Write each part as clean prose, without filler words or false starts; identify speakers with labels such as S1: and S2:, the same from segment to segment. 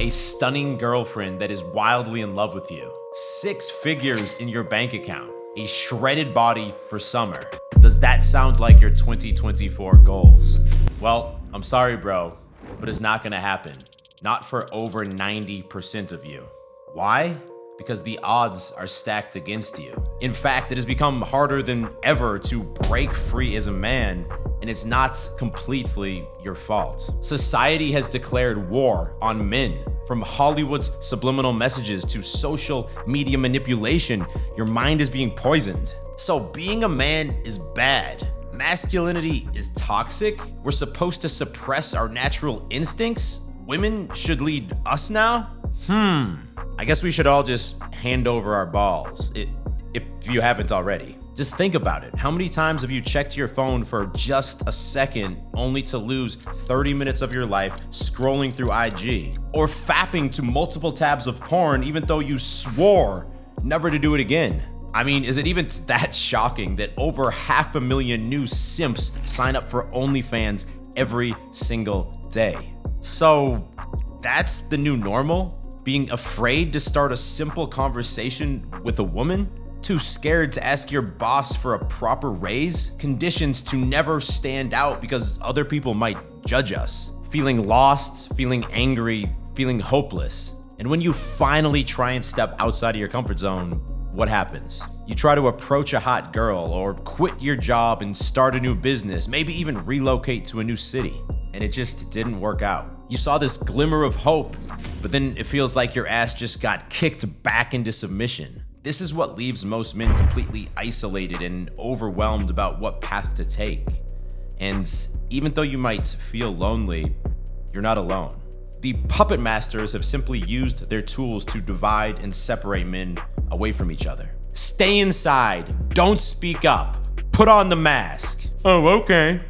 S1: a stunning girlfriend that is wildly in love with you, 6 figures in your bank account, a shredded body for summer. Does that sound like your 2024 goals? Well, I'm sorry, bro, but it's not gonna happen. Not for over 90% of you. Why? Because the odds are stacked against you. In fact, it has become harder than ever to break free as a man, and it's not completely your fault. Society has declared war on men. From Hollywood's subliminal messages to social media manipulation, your mind is being poisoned. So being a man is bad. Masculinity is toxic. We're supposed to suppress our natural instincts. Women should lead us now? I guess we should all just hand over our balls, if you haven't already. Just think about it. How many times have you checked your phone for just a second only to lose 30 minutes of your life scrolling through IG? Or fapping to multiple tabs of porn even though you swore never to do it again? I mean, is it even that shocking that over 500,000 new simps sign up for OnlyFans every single day? So that's the new normal? Being afraid to start a simple conversation with a woman? Too scared to ask your boss for a proper raise? Conditioned to never stand out because other people might judge us? Feeling lost, feeling angry, feeling hopeless. And when you finally try and step outside of your comfort zone, what happens? You try to approach a hot girl or quit your job and start a new business, maybe even relocate to a new city. And it just didn't work out. You saw this glimmer of hope, but then it feels like your ass just got kicked back into submission. This is what leaves most men completely isolated and overwhelmed about what path to take. And even though you might feel lonely, you're not alone. The puppet masters have simply used their tools to divide and separate men away from each other. Stay inside, don't speak up, put on the mask. Oh, okay.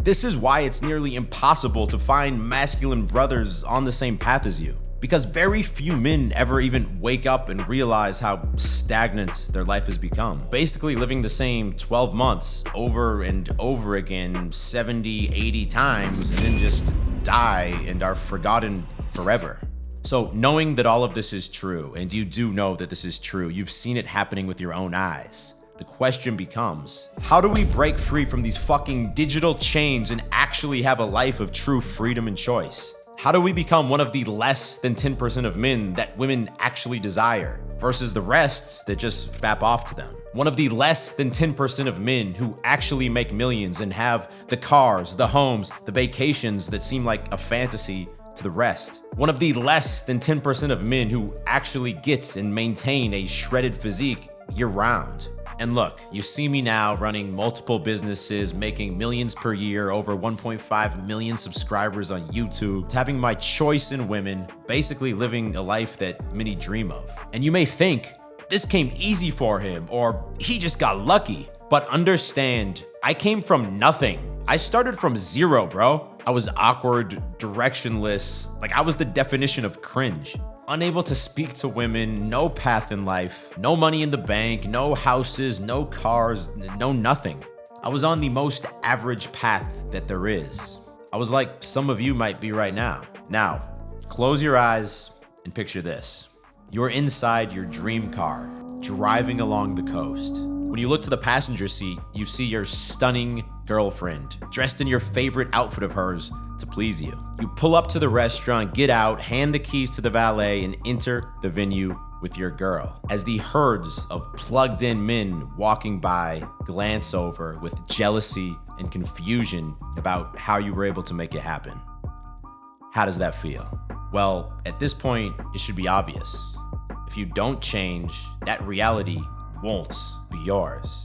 S1: This is why it's nearly impossible to find masculine brothers on the same path as you. Because very few men ever even wake up and realize how stagnant their life has become. Basically living the same 12 months over and over again 70, 80 times and then just die and are forgotten forever. So knowing that all of this is true, and you do know that this is true, you've seen it happening with your own eyes. The question becomes, how do we break free from these fucking digital chains and actually have a life of true freedom and choice? How do we become one of the less than 10% of men that women actually desire versus the rest that just fap off to them? One of the less than 10% of men who actually make millions and have the cars, the homes, the vacations that seem like a fantasy to the rest. One of the less than 10% of men who actually gets and maintain a shredded physique year-round. And look, you see me now running multiple businesses, making millions per year, over 1.5 million subscribers on YouTube, having my choice in women, basically living a life that many dream of. And you may think, this came easy for him, or he just got lucky. But understand, I came from nothing. I started from zero, bro. I was awkward, directionless, like I was the definition of cringe. Unable to speak to women, no path in life, no money in the bank, no houses, no cars, no nothing. I was on the most average path that there is. I was like some of you might be right now. Now, close your eyes and picture this. You're inside your dream car, driving along the coast. When you look to the passenger seat, you see your stunning girlfriend, dressed in your favorite outfit of hers to please you. You pull up to the restaurant, get out, hand the keys to the valet, and enter the venue with your girl. As the herds of plugged-in men walking by glance over with jealousy and confusion about how you were able to make it happen. How does that feel? Well, at this point, it should be obvious. If you don't change, that reality won't be yours,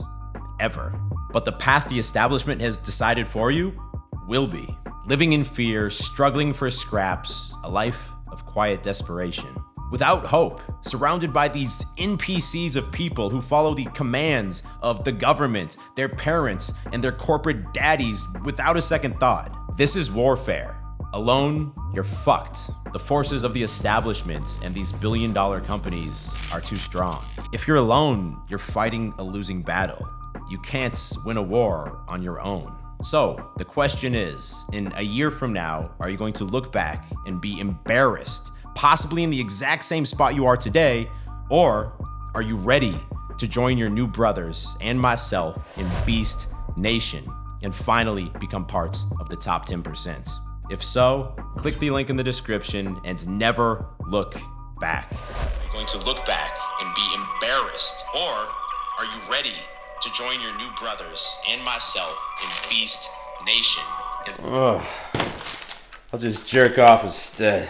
S1: ever. But the path the establishment has decided for you will be. Living in fear, struggling for scraps, a life of quiet desperation. Without hope, surrounded by these NPCs of people who follow the commands of the government, their parents, and their corporate daddies without a second thought. This is warfare. Alone, you're fucked. The forces of the establishment and these billion-dollar companies are too strong. If you're alone, you're fighting a losing battle. You can't win a war on your own. So the question is, in a year from now, are you going to look back and be embarrassed, possibly in the exact same spot you are today, or are you ready to join your new brothers and myself in Beast Nation and finally become parts of the top 10%? If so, click the link in the description and never look back. Are you going to look back and be embarrassed, or are you ready to join your new brothers and myself in Beast Nation?
S2: I'll just jerk off instead.